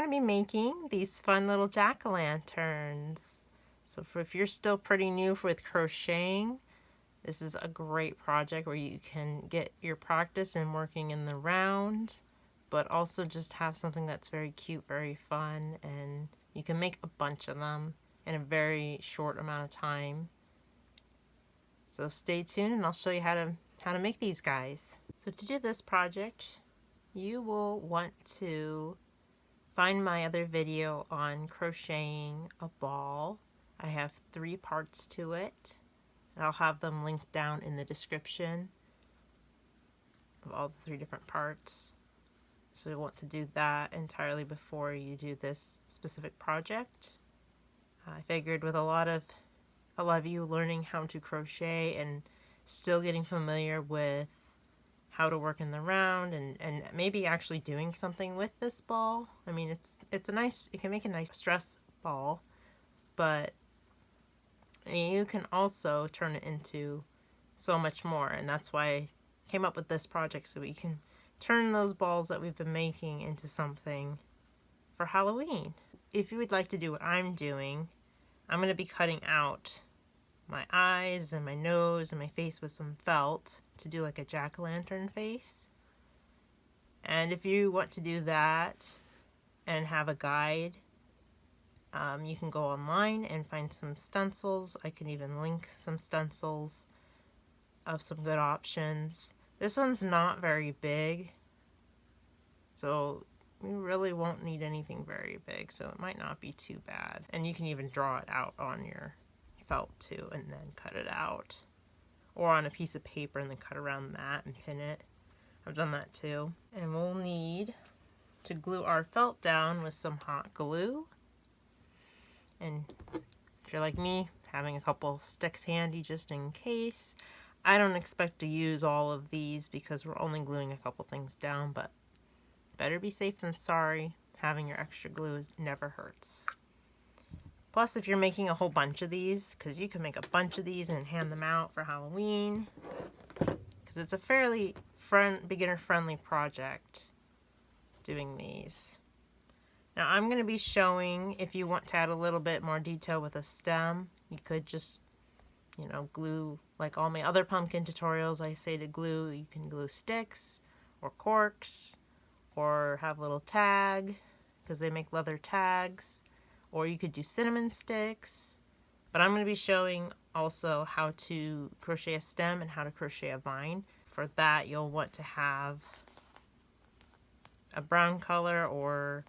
going to be making these fun little jack-o'-lanterns. So if you're still pretty new with crocheting, this is a great project where you can get your practice in working in the round, but also just have something that's very cute, very fun, and you can make a bunch of them in a very short amount of time. So stay tuned and I'll show you how to make these guys. So to do this project, you will want to find my other video on crocheting a ball. I have 3 parts to it. And I'll have them linked down in the description of all the 3 different parts. So you'll want to do that entirely before you do this specific project. I figured with a lot of you learning how to crochet and still getting familiar with how to work in the round and maybe actually doing something with this ball. I mean, it's a nice, it can make a nice stress ball, but you can also turn it into so much more, and that's why I came up with this project, so we can turn those balls that we've been making into something for Halloween. If you would like to do what I'm doing, I'm going to be cutting out my eyes and my nose and my face with some felt to do like a jack-o'-lantern face. And if you want to do that and have a guide, you can go online and find some stencils. I can even link some stencils of some good options. This one's not very big, so you really won't need anything very big, so it might not be too bad. And you can even draw it out on your felt too and then cut it out, or on a piece of paper and then cut around that and pin it. I've done that too. And we'll need to glue our felt down with some hot glue. And if you're like me, having a couple sticks handy just in case. I don't expect to use all of these because we're only gluing a couple things down, but better be safe than sorry. Having your extra glue never hurts. Plus, if you're making a whole bunch of these, because you can make a bunch of these and hand them out for Halloween, because it's a fairly beginner-friendly project doing these. Now I'm going to be showing, if you want to add a little bit more detail with a stem, you could just, you know, glue, like all my other pumpkin tutorials I say to glue. You can glue sticks or corks or have a little tag, because they make leather tags, or you could do cinnamon sticks. But I'm going to be showing also how to crochet a stem and how to crochet a vine. For that, you'll want to have a brown color or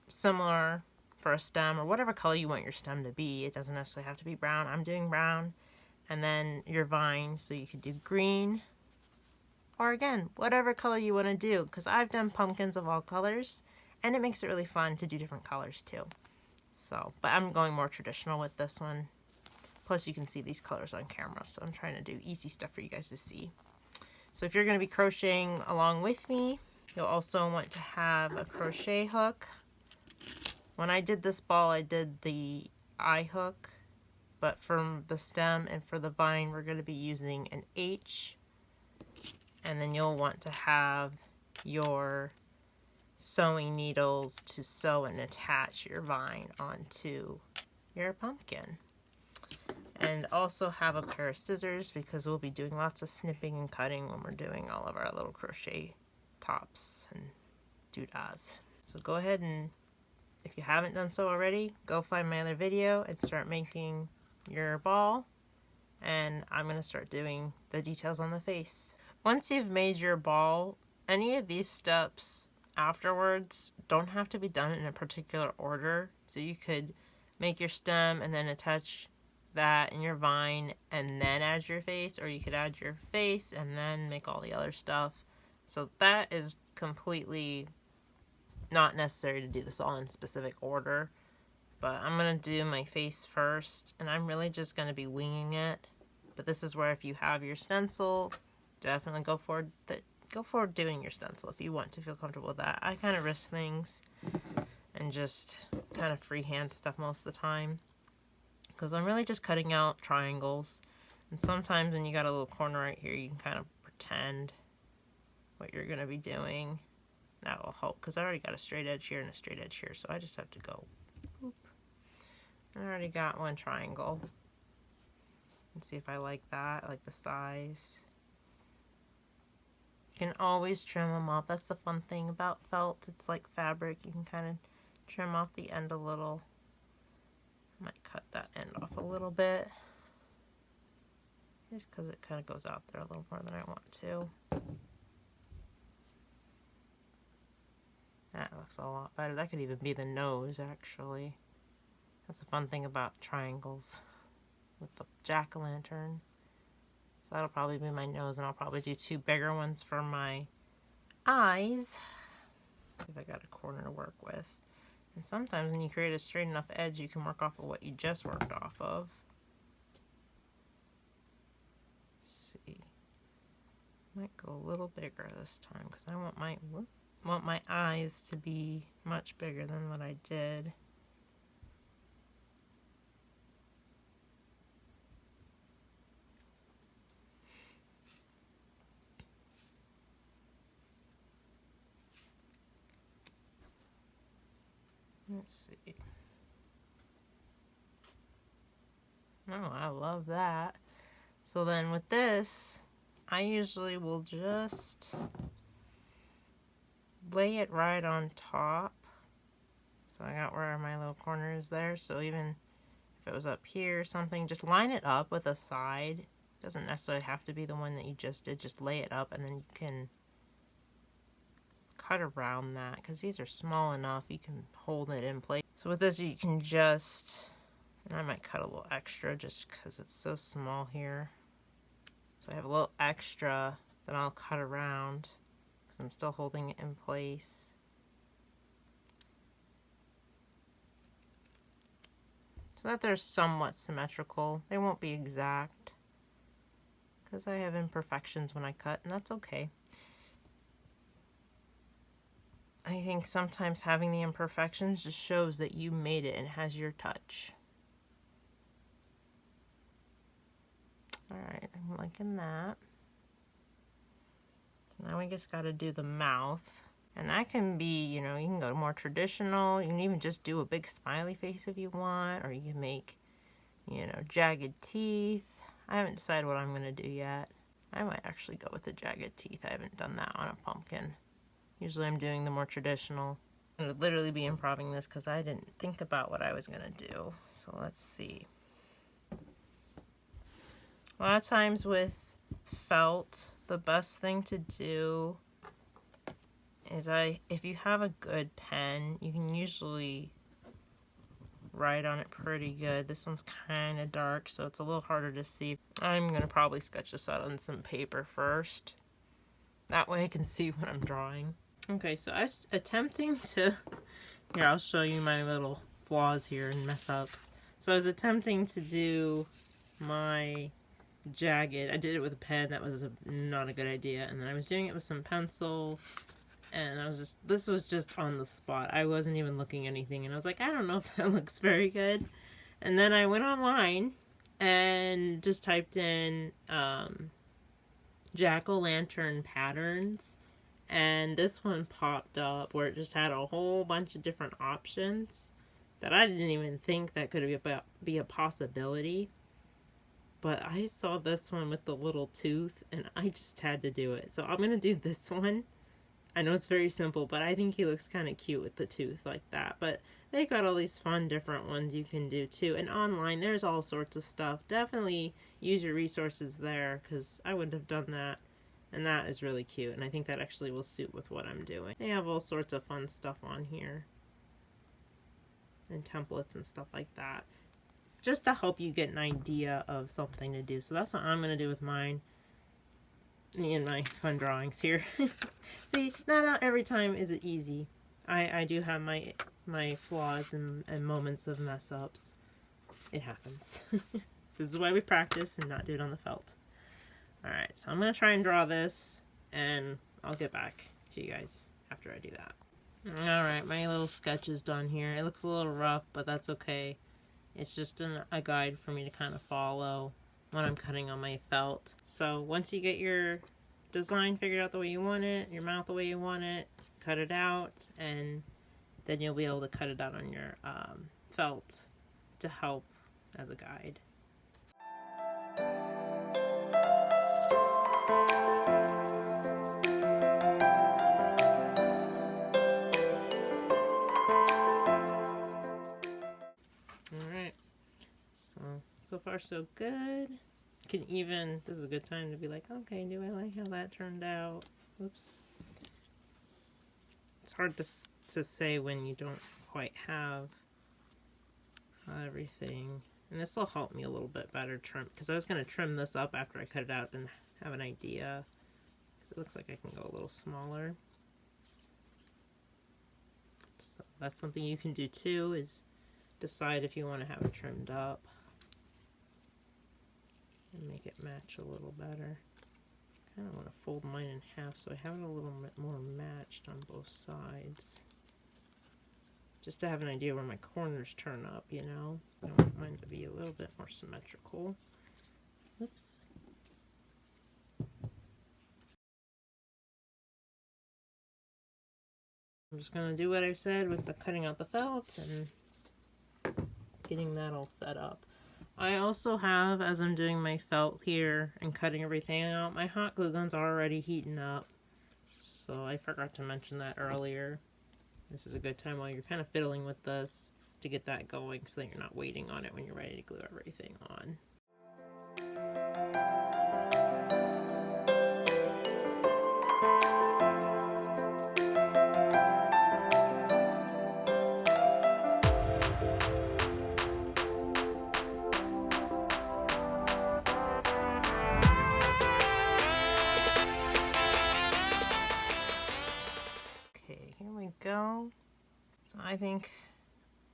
similar for a stem, or whatever color you want your stem to be. It doesn't necessarily have to be brown. I'm doing brown. And then your vine, so you could do green, or again, whatever color you want to do, because I've done pumpkins of all colors, and it makes it really fun to do different colors too. So, but I'm going more traditional with this one. Plus you can see these colors on camera, so I'm trying to do easy stuff for you guys to see. So if you're going to be crocheting along with me, you'll also want to have a crochet hook. When I did this ball, I did the eye hook, but for the stem and for the vine, we're going to be using an H. And then you'll want to have your sewing needles to sew and attach your vine onto your pumpkin. And also have a pair of scissors, because we'll be doing lots of snipping and cutting when we're doing all of our little crochet tops and doodads. So go ahead and, if you haven't done so already, go find my other video and start making your ball. And I'm going to start doing the details on the face. Once you've made your ball, any of these steps afterwards don't have to be done in a particular order. So you could make your stem and then attach that in your vine and then add your face, or you could add your face and then make all the other stuff. So that is completely not necessary to do this all in specific order, but I'm going to do my face first, and I'm really just going to be winging it. But this is where, if you have your stencil, definitely go for doing your stencil if you want to feel comfortable with that. I kind of risk things and just kind of freehand stuff most of the time, because I'm really just cutting out triangles. And sometimes when you got a little corner right here, you can kind of pretend what you're going to be doing. That will help because I already got a straight edge here and a straight edge here, so I just have to go. Boop. I already got one triangle. Let's see if I like that. I like the size. You can always trim them off. That's the fun thing about felt. It's like fabric. You can kind of trim off the end a little. I might cut that end off a little bit. Just because it kind of goes out there a little more than I want to. That looks a lot better. That could even be the nose, actually. That's the fun thing about triangles with the jack-o'-lantern. So that'll probably be my nose, and I'll probably do 2 bigger ones for my eyes. See if I got a corner to work with. And sometimes when you create a straight enough edge, you can work off of what you just worked off of. Let's see. Might go a little bigger this time because I want my eyes to be much bigger than what I did. Let's see. Oh, I love that. So then with this, I usually will just lay it right on top. So I got where my little corner is there. So even if it was up here or something, just line it up with a side. It doesn't necessarily have to be the one that you just did. Just lay it up and then you can cut around that because these are small enough you can hold it in place. So with this you can just, and I might cut a little extra just because it's so small here. So I have a little extra that I'll cut around because I'm still holding it in place. So that they're somewhat symmetrical. They won't be exact because I have imperfections when I cut, and that's okay. I think sometimes having the imperfections just shows that you made it and has your touch. Alright, I'm liking that. So now we just got to do the mouth. And that can be, you know, you can go more traditional. You can even just do a big smiley face if you want. Or you can make, you know, jagged teeth. I haven't decided what I'm going to do yet. I might actually go with the jagged teeth. I haven't done that on a pumpkin. Usually I'm doing the more traditional. I'm going to literally be improvising this because I didn't think about what I was going to do. So let's see. A lot of times with felt, the best thing to do is if you have a good pen, you can usually write on it pretty good. This one's kind of dark, so it's a little harder to see. I'm going to probably sketch this out on some paper first. That way I can see what I'm drawing. Okay, so I was attempting to, here I'll show you my little flaws here and mess ups. So I was attempting to do my jagged, I did it with a pen, that was not a good idea, and then I was doing it with some pencil, and I was just, this was just on the spot. I wasn't even looking at anything, and I was like, I don't know if that looks very good. And then I went online and just typed in jack-o'-lantern patterns, and this one popped up where it just had a whole bunch of different options that I didn't even think that could be a possibility. But I saw this one with the little tooth, and I just had to do it. So I'm going to do this one. I know it's very simple, but I think he looks kind of cute with the tooth like that. But they got all these fun different ones you can do too. And online, there's all sorts of stuff. Definitely use your resources there, because I wouldn't have done that. And that is really cute, and I think that actually will suit with what I'm doing. They have all sorts of fun stuff on here. And templates and stuff like that. Just to help you get an idea of something to do. So that's what I'm going to do with mine. Me and my fun drawings here. See, not every time is it easy. I do have my flaws and moments of mess ups. It happens. This is why we practice and not do it on the felt. Alright, so I'm going to try and draw this, and I'll get back to you guys after I do that. Alright, my little sketch is done here. It looks a little rough, but that's okay. It's just a guide for me to kind of follow when I'm cutting on my felt. So once you get your design figured out the way you want it, your mouth the way you want it, cut it out, and then you'll be able to cut it out on your felt to help as a guide. Alright, so far so good. You can even, this is a good time to be like, okay, do I like how that turned out? Oops. It's hard to say when you don't quite have everything. And this will help me a little bit better trim, because I was going to trim this up after I cut it out and have an idea. Because it looks like I can go a little smaller. So that's something you can do too, is decide if you want to have it trimmed up and make it match a little better. I kind of want to fold mine in half so I have it a little bit more matched on both sides. Just to have an idea where my corners turn up, you know. I want mine to be a little bit more symmetrical. Oops. I'm just going to do what I said with the cutting out the felt and getting that all set up. I also have, as I'm doing my felt here and cutting everything out, my hot glue gun's already heating up. So I forgot to mention that earlier. This is a good time while you're kind of fiddling with this to get that going so that you're not waiting on it when you're ready to glue everything on. Go. So I think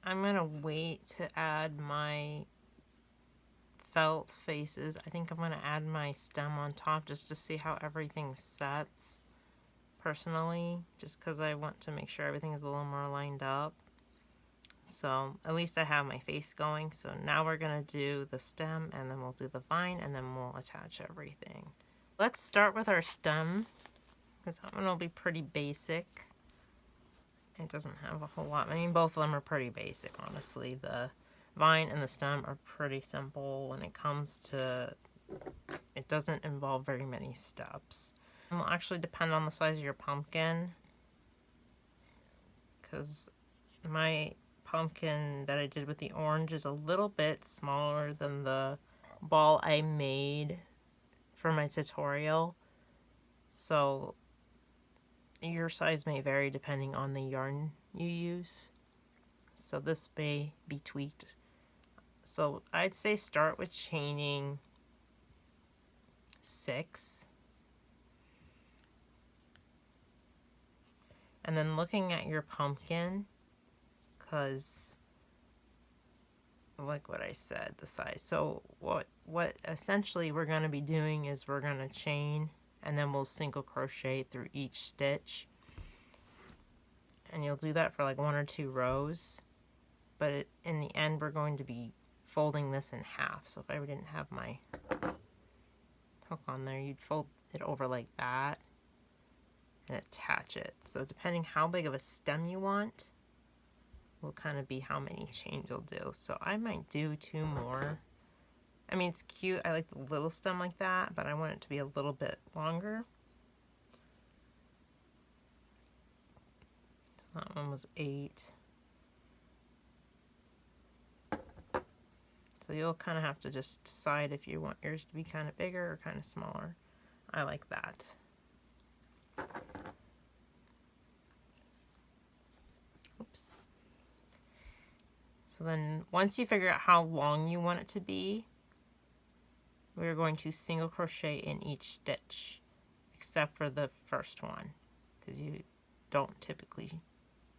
I'm gonna wait to add my felt faces. I think I'm gonna add my stem on top just to see how everything sets personally, just because I want to make sure everything is a little more lined up. So at least I have my face going. So now we're gonna do the stem, and then we'll do the vine, and then we'll attach everything. Let's start with our stem, because that one will be pretty basic. It doesn't have a whole lot. I mean, both of them are pretty basic, honestly. The vine and the stem are pretty simple when it comes to... It doesn't involve very many steps. It will actually depend on the size of your pumpkin, because my pumpkin that I did with the orange is a little bit smaller than the ball I made for my tutorial. So your size may vary depending on the yarn you use. So this may be tweaked. So I'd say start with chaining 6. And then looking at your pumpkin, because like what I said, the size. So what essentially we're going to be doing is we're going to chain, and then we'll single crochet through each stitch, and you'll do that for like 1 or 2 rows, but in the end we're going to be folding this in half. So if I didn't have my hook on there, you'd fold it over like that and attach it. So depending how big of a stem you want will kind of be how many chains you'll do. So I might do 2 more. I mean, it's cute. I like the little stem like that, but I want it to be a little bit longer. That one was 8. So you'll kind of have to just decide if you want yours to be kind of bigger or kind of smaller. I like that. Oops. So then once you figure out how long you want it to be, we're going to single crochet in each stitch, except for the first one, because you don't typically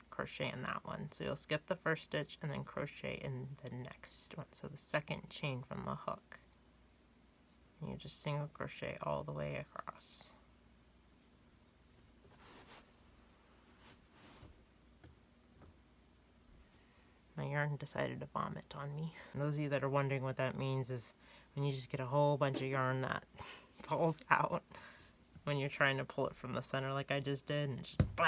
crochet in that one. So you'll skip the first stitch and then crochet in the next one. So the second chain from the hook. And you just single crochet all the way across. My yarn decided to vomit on me. And those of you that are wondering what that means is when you just get a whole bunch of yarn that falls out when you're trying to pull it from the center like I just did, and just blah.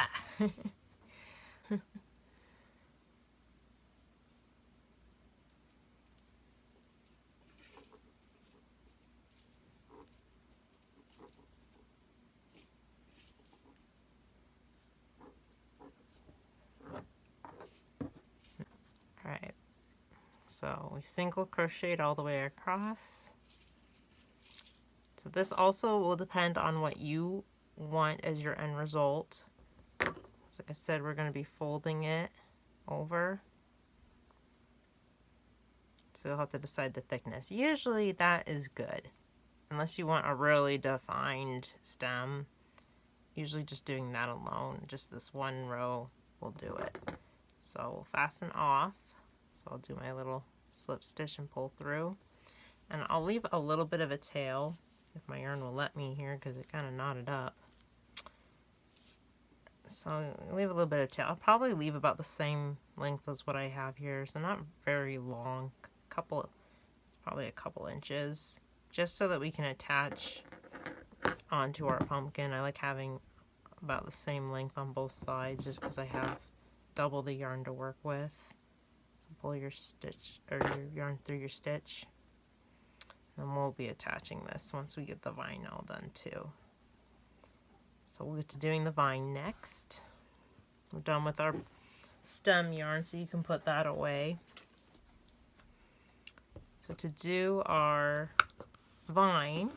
Alright, so we single crocheted all the way across. So this also will depend on what you want as your end result. So like I said, we're going to be folding it over. So you'll have to decide the thickness. Usually that is good. Unless you want a really defined stem. Usually just doing that alone, just this one row will do it. So we'll fasten off. So I'll do my little slip stitch and pull through. And I'll leave a little bit of a tail, if my yarn will let me here, because it kind of knotted up. So I'll leave a little bit of tail. I'll probably leave about the same length as what I have here, so not very long. Probably a couple inches, just so that we can attach onto our pumpkin. I like having about the same length on both sides, just because I have double the yarn to work with. So pull your stitch or your yarn through your stitch. And we'll be attaching this once we get the vine all done too. So we'll get to doing the vine next. We're done with our stem yarn, so you can put that away. So to do our vine,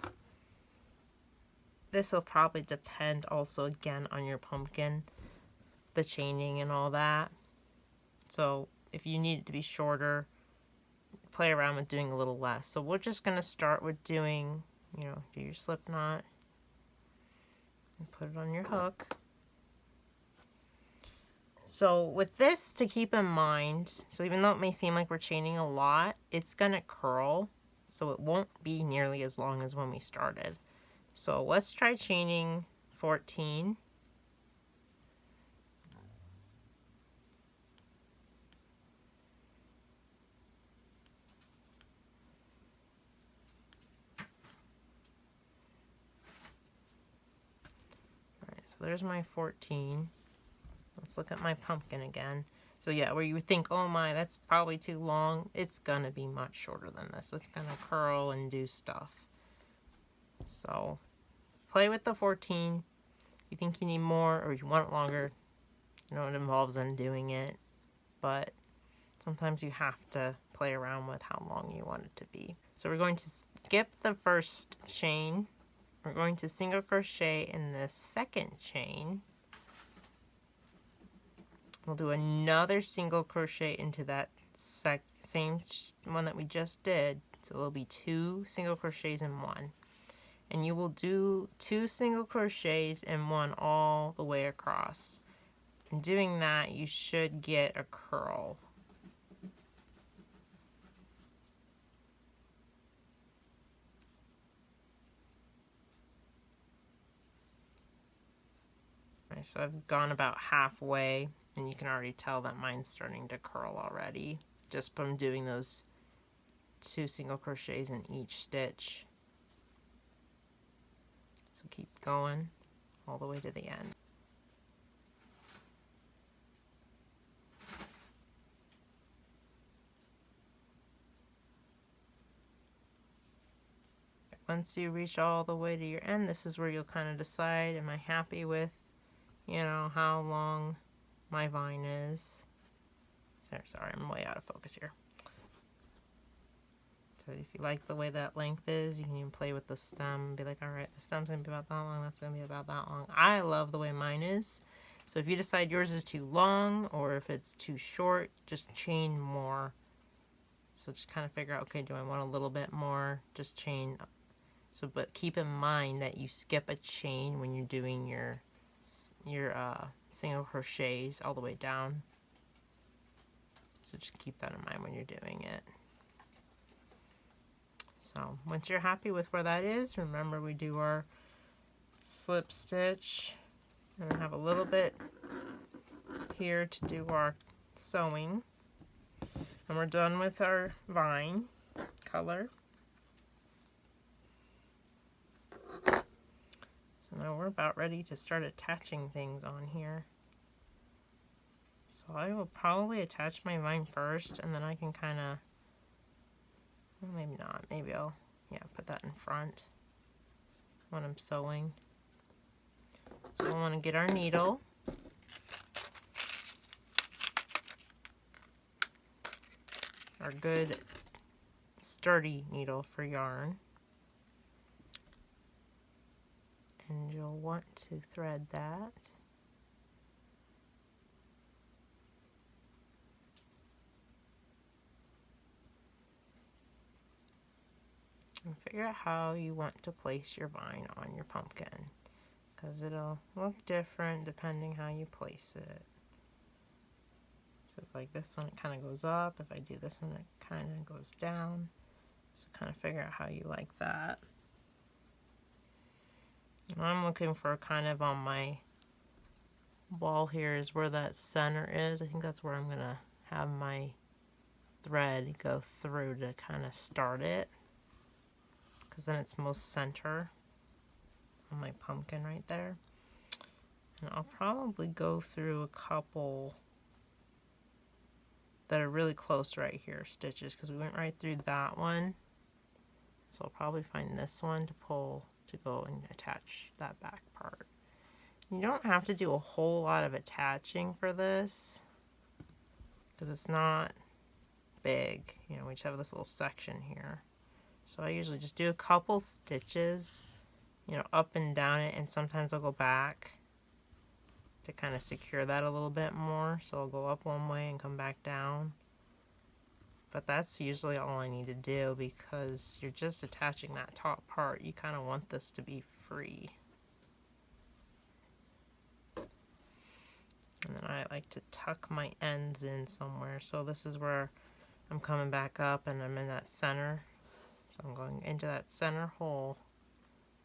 this will probably depend also again on your pumpkin, the chaining and all that. So if you need it to be shorter, play around with doing a little less. So we're just going to start with doing, do your slip knot and put it on your hook. So with this, to keep in mind, so even though it may seem like we're chaining a lot, it's going to curl, so it won't be nearly as long as when we started. So let's try chaining 14. So there's my 14. Let's look at my pumpkin again. So yeah, where you would think, oh my, that's probably too long, it's gonna be much shorter than this. It's gonna curl and do stuff. So play with the 14. If you think you need more or you want it longer, it involves undoing it. But sometimes you have to play around with how long you want it to be. So we're going to skip the first chain. We're going to single crochet in the second chain. We'll do another single crochet into that same one that we just did. So there'll be 2 single crochets in one. And you will do 2 single crochets in one all the way across. In doing that, you should get a curl. So I've gone about halfway, and you can already tell that mine's starting to curl already, just from doing those 2 single crochets in each stitch. So keep going all the way to the end. Once you reach all the way to your end, this is where you'll kind of decide, am I happy with how long my vine is. Sorry, I'm way out of focus here. So if you like the way that length is, you can even play with the stem and be like, alright, the stem's going to be about that long, that's going to be about that long. I love the way mine is. So if you decide yours is too long or if it's too short, just chain more. So just kind of figure out, okay, do I want a little bit more? Just chain. So, but keep in mind that you skip a chain when you're doing your single crochets all the way down. So just keep that in mind when you're doing it. So once you're happy with where that is, remember we do our slip stitch and have a little bit here to do our sewing. And we're done with our vine color. So Now we're about ready to start attaching things on here. So I will probably attach my vine first, and then I can kind of, well, maybe not, maybe I'll, yeah, put that in front when I'm sewing. So I want to get our needle. Our good sturdy needle for yarn. And you'll want to thread that. And figure out how you want to place your vine on your pumpkin, because it'll look different depending how you place it. So if like this one, it kind of goes up. If I do this one, it kind of goes down. So kind of figure out how you like that. And I'm looking for kind of on my wall here is where that center is. I think that's where I'm going to have my thread go through to kind of start it, because then it's most center on my pumpkin right there. And I'll probably go through a couple that are really close right here stitches, because we went right through that one. So I'll probably find this one to pull to go and attach that back part. You don't have to do a whole lot of attaching for this, because it's not big. You know, we just have this little section here. So I usually just do a couple stitches, you know, up and down it, and sometimes I'll go back to kind of secure that a little bit more. So I'll go up one way and come back down. But that's usually all I need to do, because you're just attaching that top part. You kind of want this to be free. And then I like to tuck my ends in somewhere. So this is where I'm coming back up and I'm in that center. So I'm going into that center hole,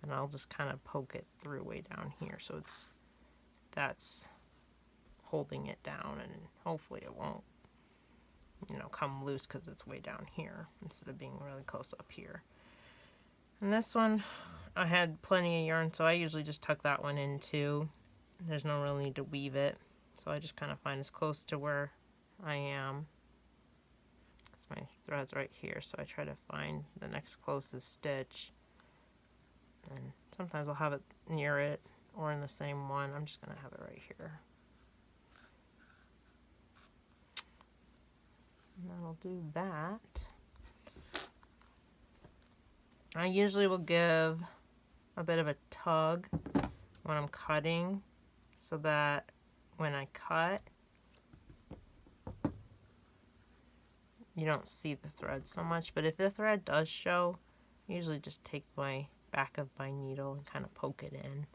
and I'll just kind of poke it through way down here. So that's holding it down, and hopefully it won't, you know, come loose because it's way down here instead of being really close up here. And this one, I had plenty of yarn, so I usually just tuck that one in too. There's no real need to weave it. So I just kind of find as close to where I am. My thread's right here, so I try to find the next closest stitch, and sometimes I'll have it near it or in the same one. I'm just going to have it right here, and that'll do that. I usually will give a bit of a tug when I'm cutting, so that when I cut, you don't see the thread so much. But if the thread does show, I usually just take my back of my needle and kind of poke it in,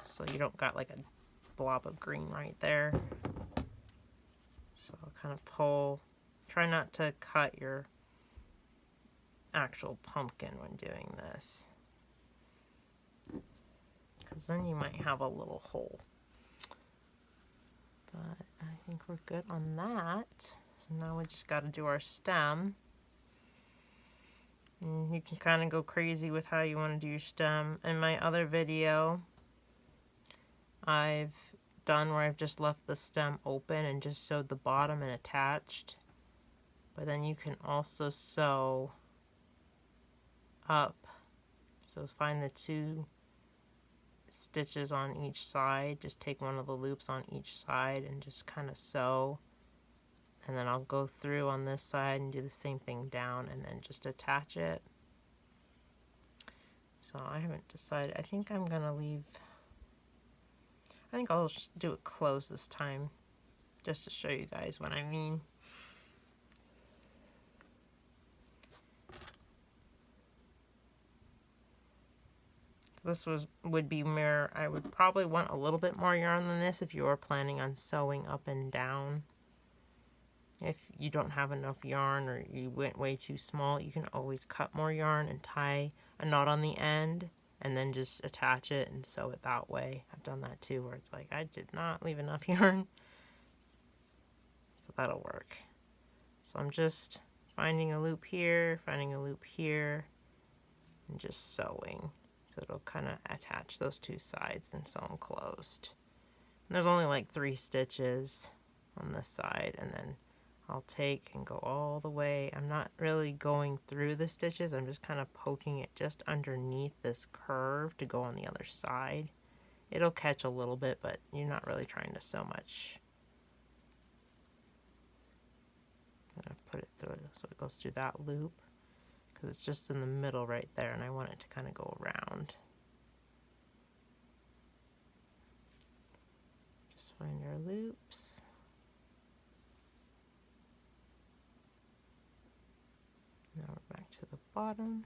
so you don't got like a blob of green right there. So I'll kind of pull. Try not to cut your actual pumpkin when doing this, because then you might have a little hole. But I think we're good on that. So now we just got to do our stem. And you can kind of go crazy with how you want to do your stem. In my other video, I've done where I've just left the stem open and just sewed the bottom and attached. But then you can also sew up. So find the 2 stitches on each side. Just take one of the loops on each side and just kind of sew. And then I'll go through on this side and do the same thing down, and then just attach it. So I haven't decided. I think I'm going to leave. I think I'll just do it close this time, just to show you guys what I mean. So this would be more, I would probably want a little bit more yarn than this if you are planning on sewing up and down. If you don't have enough yarn or you went way too small, you can always cut more yarn and tie a knot on the end and then just attach it and sew it that way. I've done that too, where it's like I did not leave enough yarn. So that'll work. So I'm just finding a loop here, finding a loop here, and just sewing. So it'll kind of attach those two sides and sew them closed. And there's only like 3 stitches on this side, and then I'll take and go all the way. I'm not really going through the stitches, I'm just kind of poking it just underneath this curve to go on the other side. It'll catch a little bit, but you're not really trying to sew much. I'm going to put it through so it goes through that loop, because it's just in the middle right there, and I want it to kind of go around. Just find our loops. Now we're back to the bottom.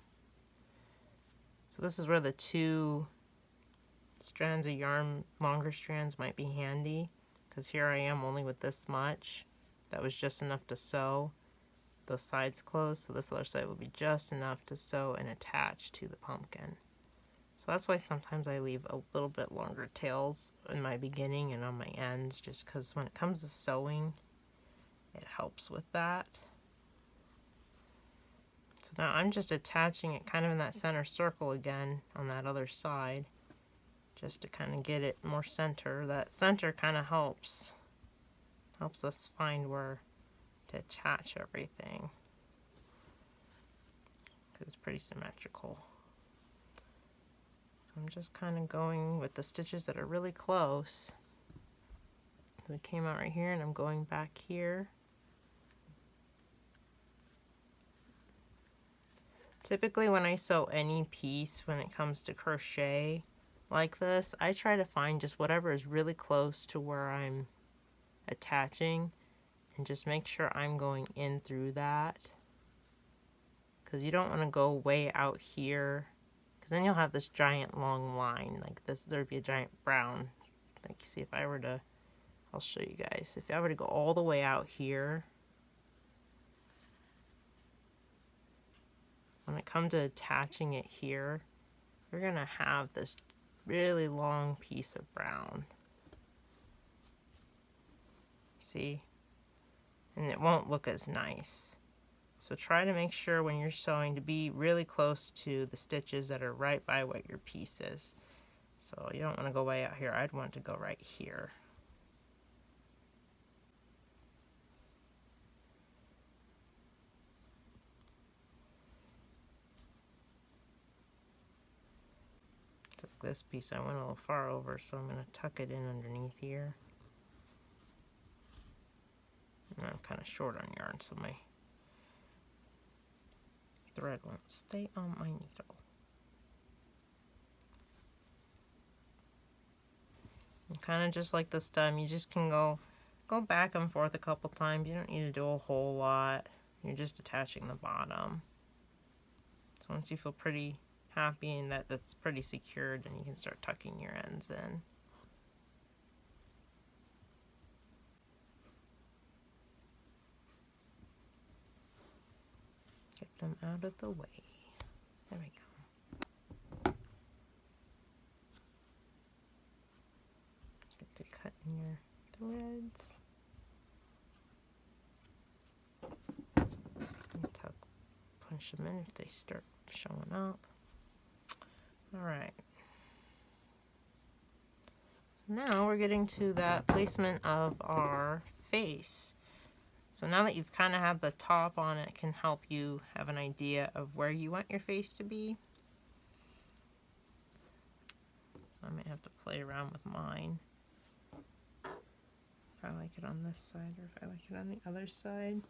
So this is where the 2 strands of yarn, longer strands, might be handy, because here I am only with this much. That was just enough to sew the sides closed, so this other side will be just enough to sew and attach to the pumpkin. So that's why sometimes I leave a little bit longer tails in my beginning and on my ends, just because when it comes to sewing, it helps with that. So now I'm just attaching it kind of in that center circle again on that other side, just to kind of get it more center. That center kind of helps us find where to attach everything, because it's pretty symmetrical. So I'm just kind of going with the stitches that are really close. So we came out right here, and I'm going back here. Typically when I sew any piece, when it comes to crochet like this, I try to find just whatever is really close to where I'm attaching, and just make sure I'm going in through that, because you don't want to go way out here, because then you'll have this giant long line like this. There'd be a giant brown, like, see, if I were to, I'll show you guys, if I were to go all the way out here, when it comes to attaching it here, you're gonna have this really long piece of brown. See? And it won't look as nice. So try to make sure when you're sewing to be really close to the stitches that are right by what your piece is. So you don't want to go way out here. I'd want to go right here. So this piece I went a little far over, so I'm going to tuck it in underneath here. And I'm kind of short on yarn, so my thread won't stay on my needle. And kind of just like the stem, you just can go back and forth a couple times. You don't need to do a whole lot. You're just attaching the bottom. So once you feel pretty happy and that's pretty secured, then you can start tucking your ends in. Get them out of the way. There we go. Get to cutting your threads. And punch them in if they start showing up. Alright. Now we're getting to that placement of our face. So now that you've kind of had the top on, it can help you have an idea of where you want your face to be. So I might have to play around with mine. If I like it on this side or if I like it on the other side.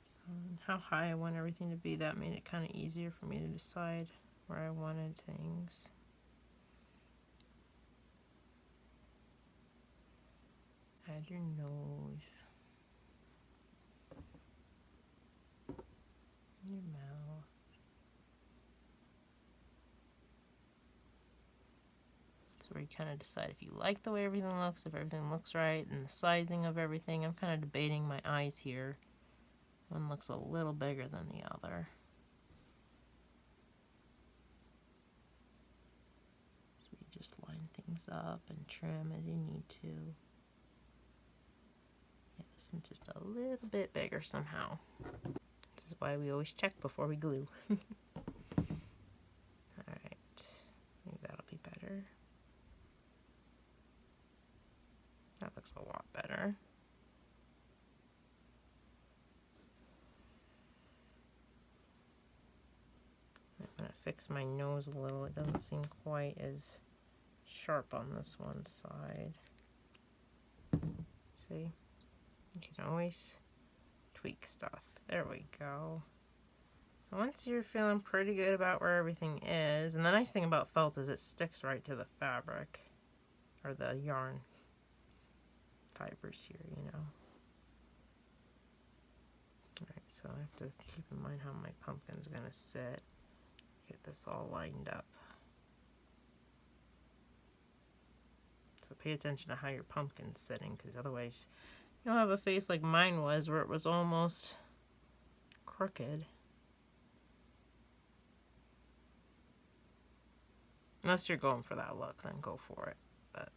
So how high I want everything to be, that made it kind of easier for me to decide where I wanted things. Add your nose, your mouth. So where you kind of decide if you like the way everything looks, if everything looks right, and the sizing of everything. I'm kind of debating my eyes here. One looks a little bigger than the other. So you just line things up and trim as you need to. Yeah, this one's just a little bit bigger somehow. This is why we always check before we glue. fix my nose a little. It doesn't seem quite as sharp on this one side. See? You can always tweak stuff. There we go. So once you're feeling pretty good about where everything is, and the nice thing about felt is it sticks right to the fabric, or the yarn fibers here, you know. Alright, so I have to keep in mind how my pumpkin's going to sit. Get this all lined up. So pay attention to how your pumpkin's sitting, because otherwise you'll have a face like mine was, where it was almost crooked. Unless you're going for that look, then go for it. But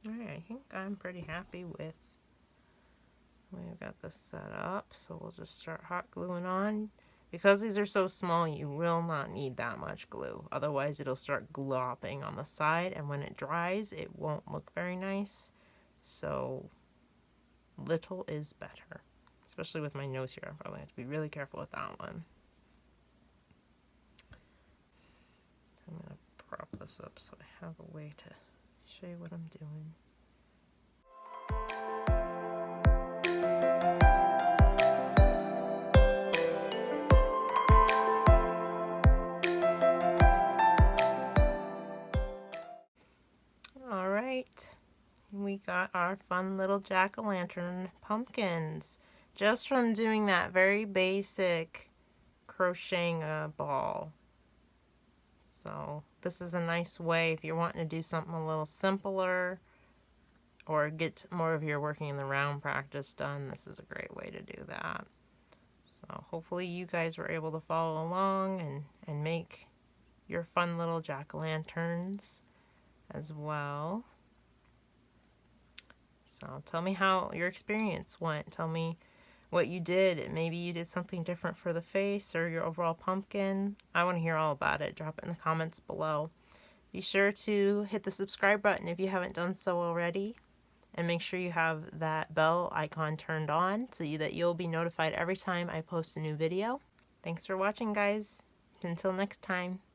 Alright, I think I'm pretty happy with the way I've got this set up. So we'll just start hot gluing on. Because these are so small, you will not need that much glue. Otherwise, it'll start glopping on the side, and when it dries, it won't look very nice. So little is better. Especially with my nose here, I probably have to be really careful with that one. I'm going to prop this up so I have a way to show you what I'm doing. All right, we got our fun little jack-o'-lantern pumpkins just from doing that very basic crocheting a ball. So this is a nice way if you're wanting to do something a little simpler or get more of your working in the round practice done. This is a great way to do that. So hopefully you guys were able to follow along and make your fun little jack-o'-lanterns as well. So tell me how your experience went. Tell me what you did. Maybe you did something different for the face or your overall pumpkin. I want to hear all about it. Drop it in the comments below. Be sure to hit the subscribe button if you haven't done so already. And make sure you have that bell icon turned on so that you'll be notified every time I post a new video. Thanks for watching, guys. Until next time.